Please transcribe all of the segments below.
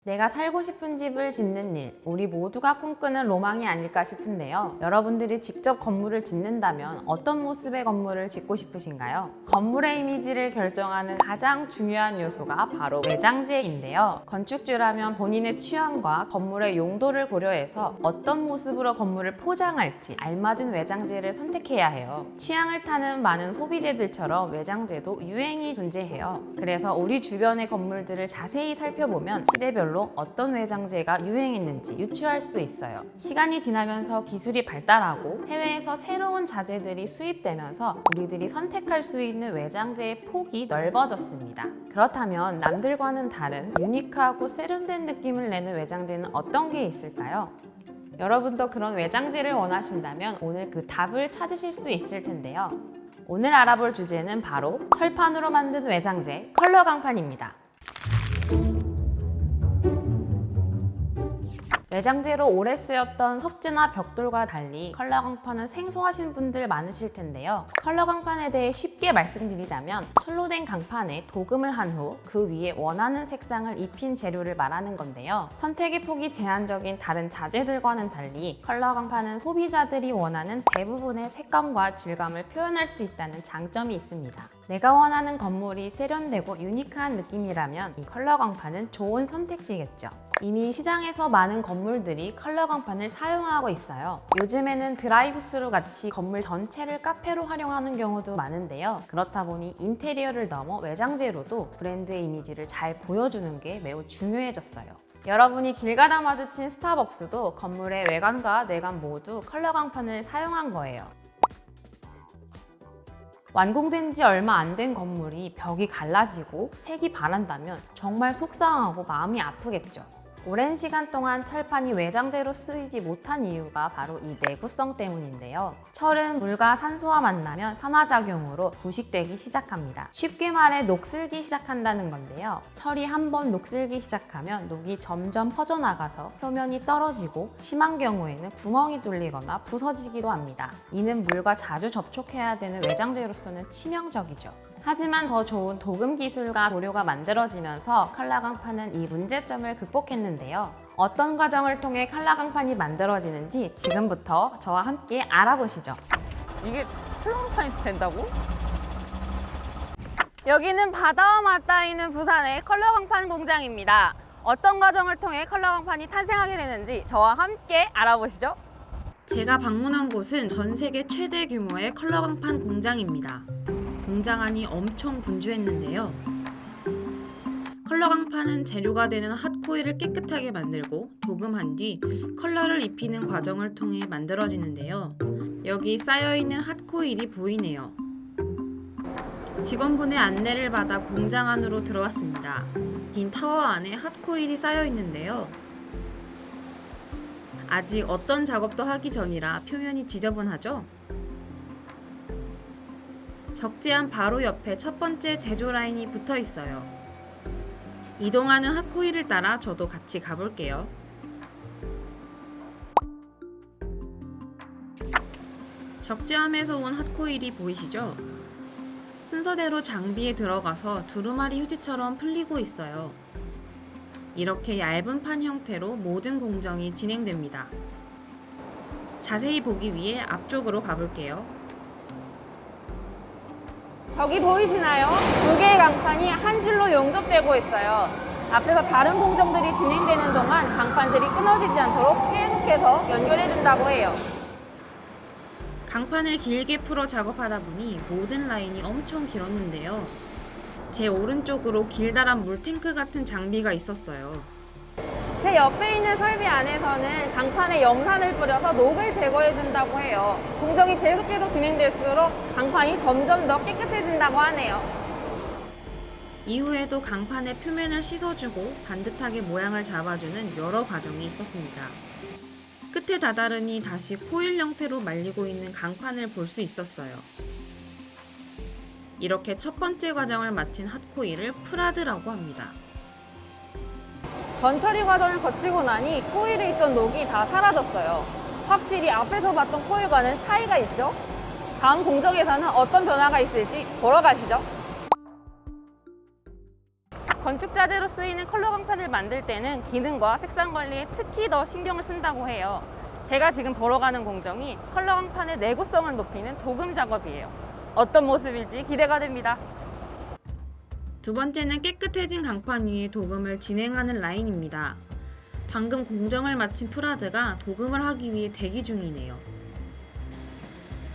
내가 살고 싶은 집을 짓는 일, 우리 모두가 꿈꾸는 로망이 아닐까 싶은데요. 여러분들이 직접 건물을 짓는다면 어떤 모습의 건물을 짓고 싶으신가요? 건물의 이미지를 결정하는 가장 중요한 요소가 바로 외장재인데요. 건축주라면 본인의 취향과 건물의 용도를 고려해서 어떤 모습으로 건물을 포장할지 알맞은 외장재를 선택해야 해요. 취향을 타는 많은 소비재들처럼 외장재도 유행이 존재해요. 그래서 우리 주변의 건물들을 자세히 살펴보면 시대별로 어떤 외장재가 유행했는지 유추할 수 있어요. 시간이 지나면서 기술이 발달하고 해외에서 새로운 자재들이 수입되면서 우리들이 선택할 수 있는 외장재의 폭이 넓어졌습니다. 그렇다면 남들과는 다른 유니크하고 세련된 느낌을 내는 외장재는 어떤 게 있을까요? 여러분도 그런 외장재를 원하신다면 오늘 그 답을 찾으실 수 있을 텐데요. 오늘 알아볼 주제는 바로 철판으로 만든 외장재, 컬러 강판입니다. 외장재로 오래 쓰였던 석재나 벽돌과 달리 컬러 강판은 생소하신 분들 많으실 텐데요. 컬러 강판에 대해 쉽게 말씀드리자면 철로 된 강판에 도금을 한 후 그 위에 원하는 색상을 입힌 재료를 말하는 건데요. 선택의 폭이 제한적인 다른 자재들과는 달리 컬러 강판은 소비자들이 원하는 대부분의 색감과 질감을 표현할 수 있다는 장점이 있습니다. 내가 원하는 건물이 세련되고 유니크한 느낌이라면 이 컬러 강판은 좋은 선택지겠죠. 이미 시장에서 많은 건물들이 컬러 강판을 사용하고 있어요. 요즘에는 드라이브스루 같이 건물 전체를 카페로 활용하는 경우도 많은데요. 그렇다 보니 인테리어를 넘어 외장재로도 브랜드의 이미지를 잘 보여주는 게 매우 중요해졌어요. 여러분이 길 가다 마주친 스타벅스도 건물의 외관과 내관 모두 컬러 강판을 사용한 거예요. 완공된 지 얼마 안 된 건물이 벽이 갈라지고 색이 바란다면 정말 속상하고 마음이 아프겠죠. 오랜 시간 동안 철판이 외장재로 쓰이지 못한 이유가 바로 이 내구성 때문인데요. 철은 물과 산소와 만나면 산화작용으로 부식되기 시작합니다. 쉽게 말해 녹슬기 시작한다는 건데요. 철이 한번 녹슬기 시작하면 녹이 점점 퍼져나가서 표면이 떨어지고 심한 경우에는 구멍이 뚫리거나 부서지기도 합니다. 이는 물과 자주 접촉해야 되는 외장재로서는 치명적이죠. 하지만 더 좋은 도금 기술과 도료가 만들어지면서 컬러 강판은 이 문제점을 극복했는데요. 어떤 과정을 통해 컬러 강판이 만들어지는지 지금부터 저와 함께 알아보시죠. 이게 컬러 강판이 된다고? 여기는 바다와 맞닿아 있는 부산의 컬러 강판 공장입니다. 어떤 과정을 통해 컬러 강판이 탄생하게 되는지 저와 함께 알아보시죠. 제가 방문한 곳은 전 세계 최대 규모의 컬러 강판 공장입니다. 공장 안이 엄청 분주했는데요. 컬러 강판은 재료가 되는 핫코일을 깨끗하게 만들고 도금한 뒤 컬러를 입히는 과정을 통해 만들어지는데요. 여기 쌓여있는 핫코일이 보이네요. 직원분의 안내를 받아 공장 안으로 들어왔습니다. 긴 타워 안에 핫코일이 쌓여있는데요. 아직 어떤 작업도 하기 전이라 표면이 지저분하죠? 적재한 바로 옆에 첫 번째 제조 라인이 붙어 있어요. 이동하는 핫코일을 따라 저도 같이 가볼게요. 적재함에서 온 핫코일이 보이시죠? 순서대로 장비에 들어가서 두루마리 휴지처럼 풀리고 있어요. 이렇게 얇은 판 형태로 모든 공정이 진행됩니다. 자세히 보기 위해 앞쪽으로 가볼게요. 저기 보이시나요? 두 개의 강판이 한 줄로 용접되고 있어요. 앞에서 다른 공정들이 진행되는 동안 강판들이 끊어지지 않도록 계속해서 연결해준다고 해요. 강판을 길게 풀어 작업하다 보니 모든 라인이 엄청 길었는데요. 제 오른쪽으로 길다란 물탱크 같은 장비가 있었어요. 제 옆에 있는 설비 안에서는 강판에 염산을 뿌려서 녹을 제거해준다고 해요. 공정이 계속해서 진행될수록 강판이 점점 더 깨끗해진다고 하네요. 이후에도 강판의 표면을 씻어주고 반듯하게 모양을 잡아주는 여러 과정이 있었습니다. 끝에 다다르니 다시 코일 형태로 말리고 있는 강판을 볼 수 있었어요. 이렇게 첫 번째 과정을 마친 핫코일을 프라드라고 합니다. 전처리 과정을 거치고 나니 코일에 있던 녹이 다 사라졌어요. 확실히 앞에서 봤던 코일과는 차이가 있죠? 다음 공정에서는 어떤 변화가 있을지 보러 가시죠. 건축 자재로 쓰이는 컬러 강판을 만들 때는 기능과 색상 관리에 특히 더 신경을 쓴다고 해요. 제가 지금 보러 가는 공정이 컬러 강판의 내구성을 높이는 도금 작업이에요. 어떤 모습일지 기대가 됩니다. 두 번째는 깨끗해진 강판 위에 도금을 진행하는 라인입니다. 방금 공정을 마친 프라드가 도금을 하기 위해 대기 중이네요.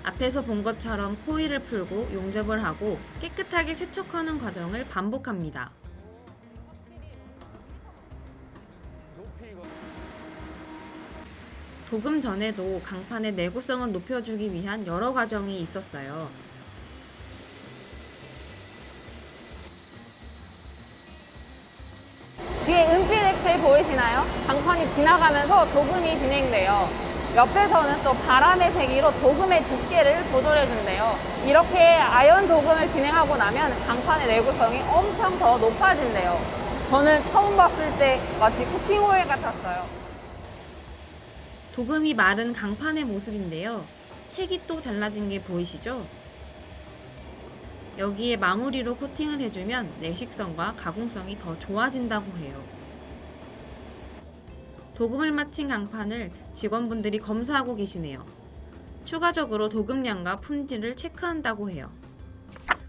앞에서 본 것처럼 코일을 풀고 용접을 하고 깨끗하게 세척하는 과정을 반복합니다. 도금 전에도 강판의 내구성을 높여주기 위한 여러 과정이 있었어요. 뒤에 은빛 액체 보이시나요? 강판이 지나가면서 도금이 진행돼요. 옆에서는 또 바람의 세기로 도금의 두께를 조절해준대요. 이렇게 아연 도금을 진행하고 나면 강판의 내구성이 엄청 더 높아진대요. 저는 처음 봤을 때 마치 쿠킹 오일 같았어요. 도금이 마른 강판의 모습인데요. 색이 또 달라진 게 보이시죠? 여기에 마무리로 코팅을 해주면 내식성과 가공성이 더 좋아진다고 해요. 도금을 마친 강판을 직원분들이 검사하고 계시네요. 추가적으로 도금량과 품질을 체크한다고 해요.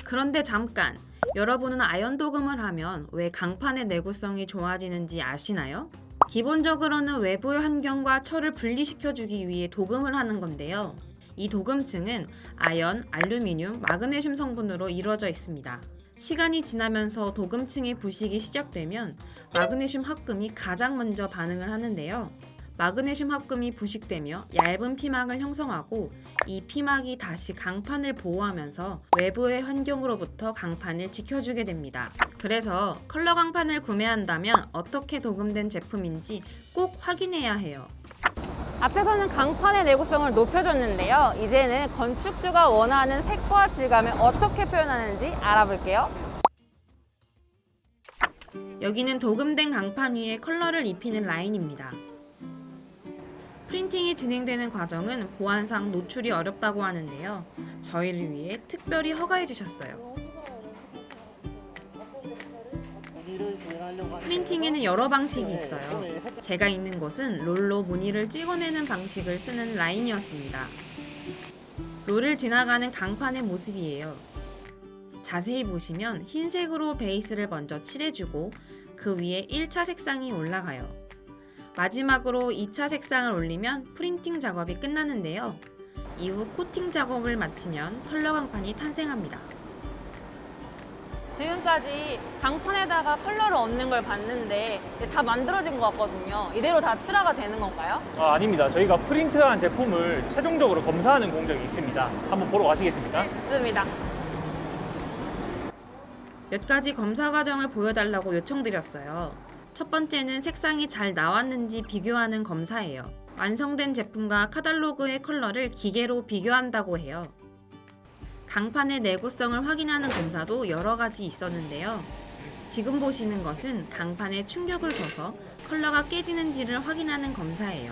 그런데 잠깐! 여러분은 아연 도금을 하면 왜 강판의 내구성이 좋아지는지 아시나요? 기본적으로는 외부의 환경과 철을 분리시켜주기 위해 도금을 하는 건데요. 이 도금층은 아연, 알루미늄, 마그네슘 성분으로 이루어져 있습니다. 시간이 지나면서 도금층의 부식이 시작되면 마그네슘 합금이 가장 먼저 반응을 하는데요. 마그네슘 합금이 부식되며 얇은 피막을 형성하고 이 피막이 다시 강판을 보호하면서 외부의 환경으로부터 강판을 지켜주게 됩니다. 그래서 컬러 강판을 구매한다면 어떻게 도금된 제품인지 꼭 확인해야 해요. 앞에서는 강판의 내구성을 높여줬는데요. 이제는 건축주가 원하는 색과 질감을 어떻게 표현하는지 알아볼게요. 여기는 도금된 강판 위에 컬러를 입히는 라인입니다. 프린팅이 진행되는 과정은 보안상 노출이 어렵다고 하는데요. 저희를 위해 특별히 허가해 주셨어요. 프린팅에는 여러 방식이 있어요. 제가 있는 곳은 롤로 무늬를 찍어내는 방식을 쓰는 라인이었습니다. 롤을 지나가는 강판의 모습이에요. 자세히 보시면 흰색으로 베이스를 먼저 칠해주고 그 위에 1차 색상이 올라가요. 마지막으로 2차 색상을 올리면 프린팅 작업이 끝나는데요. 이후 코팅 작업을 마치면 컬러 강판이 탄생합니다. 지금까지 강판에다가 컬러를 얹는 걸 봤는데 다 만들어진 것 같거든요. 이대로 다 출하가 되는 건가요? 아닙니다. 저희가 프린트한 제품을 최종적으로 검사하는 공정이 있습니다. 한번 보러 가시겠습니까? 네, 좋습니다. 몇 가지 검사 과정을 보여달라고 요청드렸어요. 첫 번째는 색상이 잘 나왔는지 비교하는 검사예요. 완성된 제품과 카탈로그의 컬러를 기계로 비교한다고 해요. 강판의 내구성을 확인하는 검사도 여러 가지 있었는데요. 지금 보시는 것은 강판에 충격을 줘서 컬러가 깨지는지를 확인하는 검사예요.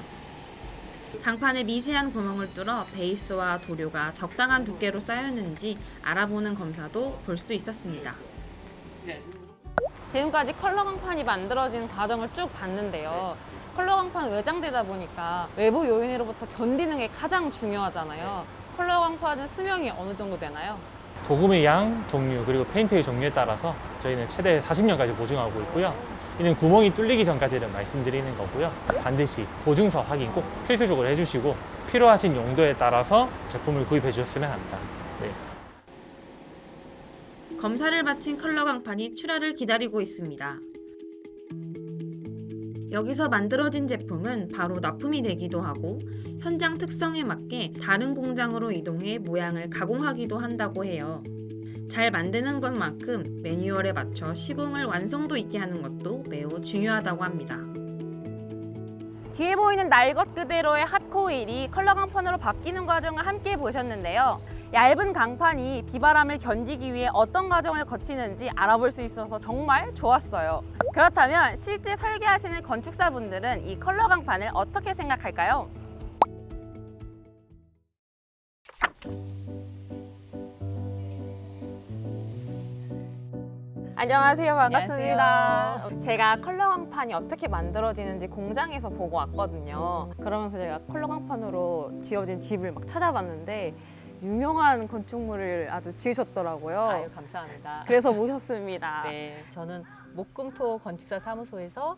강판에 미세한 구멍을 뚫어 베이스와 도료가 적당한 두께로 쌓였는지 알아보는 검사도 볼 수 있었습니다. 지금까지 컬러 강판이 만들어지는 과정을 쭉 봤는데요. 컬러 강판 외장재다 보니까 외부 요인으로부터 견디는 게 가장 중요하잖아요. 컬러 강판은 수명이 어느 정도 되나요? 도금의 양, 종류, 그리고 페인트의 종류에 따라서 저희는 최대 40년까지 보증하고 있고요. 이는 구멍이 뚫리기 전까지는 말씀드리는 거고요. 반드시 보증서 확인 꼭 필수적으로 해주시고 필요하신 용도에 따라서 제품을 구입해 주셨으면 합니다. 네. 검사를 마친 컬러 강판이 출하를 기다리고 있습니다. 여기서 만들어진 제품은 바로 납품이 되기도 하고 현장 특성에 맞게 다른 공장으로 이동해 모양을 가공하기도 한다고 해요. 잘 만드는 것만큼 매뉴얼에 맞춰 시공을 완성도 있게 하는 것도 매우 중요하다고 합니다. 뒤에 보이는 날 것 그대로의 핫코일이 컬러 강판으로 바뀌는 과정을 함께 보셨는데요. 얇은 강판이 비바람을 견디기 위해 어떤 과정을 거치는지 알아볼 수 있어서 정말 좋았어요. 그렇다면 실제 설계하시는 건축사분들은 이 컬러 강판을 어떻게 생각할까요? 안녕하세요. 반갑습니다. 제가 컬러 강판이 어떻게 만들어지는지 공장에서 보고 왔거든요. 그러면서 제가 컬러 강판으로 지어진 집을 막 찾아봤는데 유명한 건축물을 아주 지으셨더라고요. 아유, 감사합니다. 그래서 모셨습니다. 네, 저는 목금토 건축사 사무소에서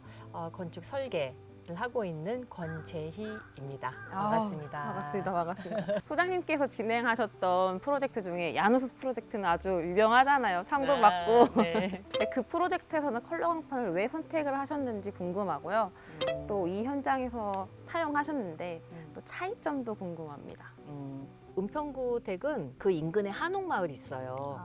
건축 설계를 하고 있는 권재희입니다. 반갑습니다. 반갑습니다. 소장님께서 진행하셨던 프로젝트 중에 야누스 프로젝트는 아주 유명하잖아요. 상도 받고. 네. 근데 그 프로젝트에서는 컬러 강판을 왜 선택을 하셨는지 궁금하고요. 또 이 현장에서 사용하셨는데 또 차이점도 궁금합니다. 은평구 댁은 그 인근에 한옥마을이 있어요.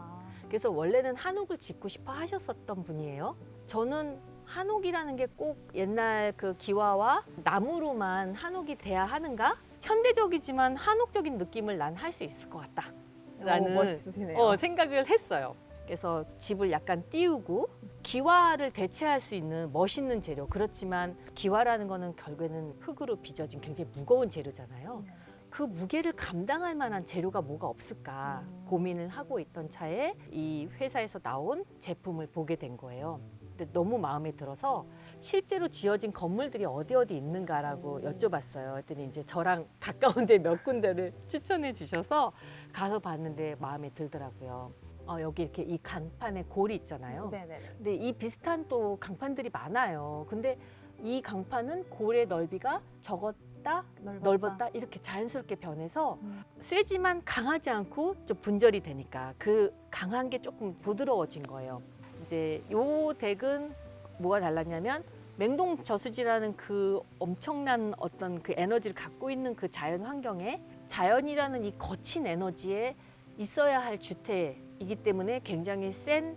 그래서 원래는 한옥을 짓고 싶어 하셨었던 분이에요. 저는 한옥이라는 게 꼭 옛날 그 기와와 나무로만 한옥이 돼야 하는가? 현대적이지만 한옥적인 느낌을 난 할 수 있을 것 같다. 라는 멋있으시네요. 생각을 했어요. 그래서 집을 약간 띄우고 기와를 대체할 수 있는 멋있는 재료. 그렇지만 기와라는 거는 결국에는 흙으로 빚어진 굉장히 무거운 재료잖아요. 그 무게를 감당할 만한 재료가 뭐가 없을까 고민을 하고 있던 차에 이 회사에서 나온 제품을 보게 된 거예요. 근데 너무 마음에 들어서 실제로 지어진 건물들이 어디 있는가라고 여쭤봤어요. 그랬더니 이제 저랑 가까운 데 몇 군데를 추천해 주셔서 가서 봤는데 마음에 들더라고요. 여기 이렇게 이 강판에 골이 있잖아요. 네네. 근데 이 비슷한 또 강판들이 많아요. 근데 이 강판은 골의 넓이가 적었다, 넓었다 이렇게 자연스럽게 변해서 세지만 강하지 않고 좀 분절이 되니까 그 강한 게 조금 부드러워진 거예요. 이제 요 덱은 뭐가 달랐냐면 맹동 저수지라는 그 엄청난 어떤 그 에너지를 갖고 있는 그 자연 환경에 자연이라는 이 거친 에너지에 있어야 할 주택이기 때문에 굉장히 센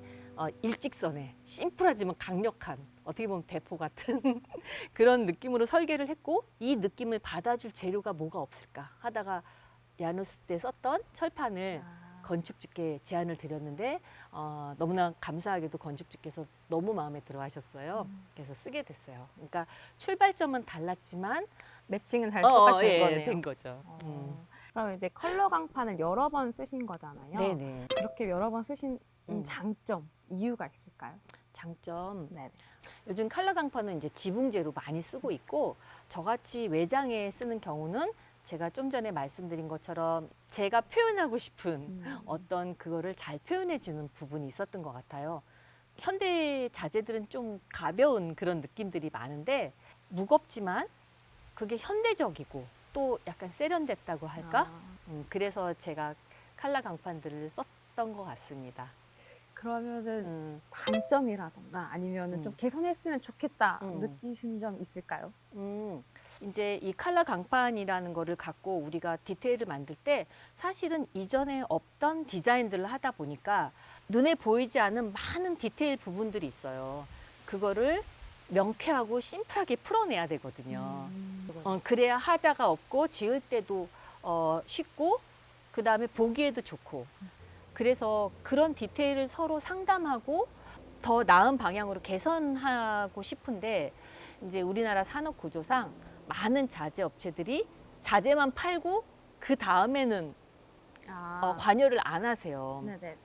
일직선에 심플하지만 강력한 어떻게 보면 대포 같은 그런 느낌으로 설계를 했고 이 느낌을 받아줄 재료가 뭐가 없을까 하다가 야누스 때 썼던 철판을 건축주께 제안을 드렸는데 너무나 감사하게도 건축주께서 너무 마음에 들어 하셨어요. 그래서 쓰게 됐어요. 그러니까 출발점은 달랐지만 매칭은 잘 똑같이 된 예, 거네요. 된 거죠. 그럼 이제 컬러 강판을 여러 번 쓰신 거잖아요. 네네. 그렇게 여러 번 쓰신 장점, 이유가 있을까요? 장점. 네. 요즘 칼라 강판은 이제 지붕재로 많이 쓰고 있고 저같이 외장에 쓰는 경우는 제가 좀 전에 말씀드린 것처럼 제가 표현하고 싶은 어떤 그거를 잘 표현해 주는 부분이 있었던 것 같아요. 현대 자재들은 좀 가벼운 그런 느낌들이 많은데 무겁지만 그게 현대적이고 또 약간 세련됐다고 할까? 그래서 제가 칼라 강판들을 썼던 것 같습니다. 그러면은 단점이라던가 아니면은 좀 개선했으면 좋겠다 느끼신 점 있을까요? 이제 이 칼라 강판이라는 거를 갖고 우리가 디테일을 만들 때 사실은 이전에 없던 디자인들을 하다 보니까 눈에 보이지 않는 많은 디테일 부분들이 있어요. 그거를 명쾌하고 심플하게 풀어내야 되거든요. 그래야 하자가 없고 지을 때도 쉽고 그 다음에 보기에도 좋고 그래서 그런 디테일을 서로 상담하고 더 나은 방향으로 개선하고 싶은데 이제 우리나라 산업 구조상 많은 자재 업체들이 자재만 팔고 그 다음에는 관여를 안 하세요. 네네.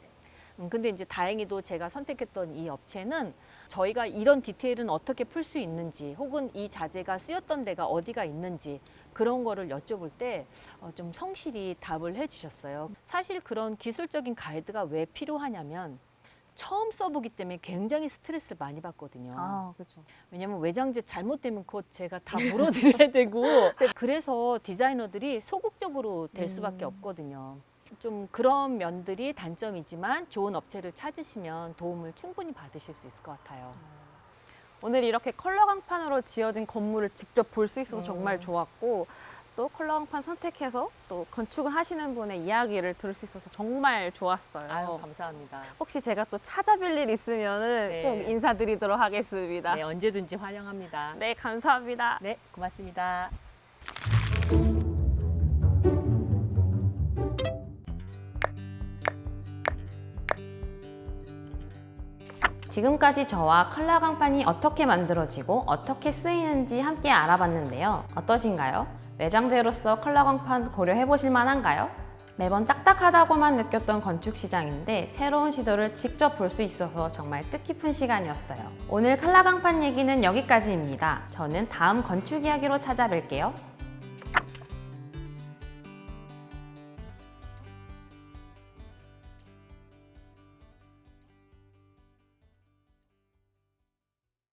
근데 이제 다행히도 제가 선택했던 이 업체는 저희가 이런 디테일은 어떻게 풀 수 있는지 혹은 이 자재가 쓰였던 데가 어디가 있는지 그런 거를 여쭤볼 때 좀 성실히 답을 해주셨어요. 사실 그런 기술적인 가이드가 왜 필요하냐면 처음 써보기 때문에 굉장히 스트레스를 많이 받거든요. 그렇죠. 왜냐면 외장재 잘못되면 그거 제가 다 물어드려야 되고 그래서 디자이너들이 소극적으로 될 수밖에 없거든요. 좀 그런 면들이 단점이지만 좋은 업체를 찾으시면 도움을 충분히 받으실 수 있을 것 같아요. 오늘 이렇게 컬러 강판으로 지어진 건물을 직접 볼 수 있어서 정말 좋았고 또 컬러 강판 선택해서 또 건축을 하시는 분의 이야기를 들을 수 있어서 정말 좋았어요. 아유, 감사합니다. 혹시 제가 또 찾아뵐 일 있으면은 네. 꼭 인사드리도록 하겠습니다. 네, 언제든지 환영합니다. 네, 감사합니다. 네, 고맙습니다. 지금까지 저와 컬러 강판이 어떻게 만들어지고 어떻게 쓰이는지 함께 알아봤는데요. 어떠신가요? 외장재로서 컬러 강판 고려해 보실 만한가요? 매번 딱딱하다고만 느꼈던 건축 시장인데 새로운 시도를 직접 볼 수 있어서 정말 뜻깊은 시간이었어요. 오늘 칼라 강판 얘기는 여기까지입니다. 저는 다음 건축 이야기로 찾아뵐게요.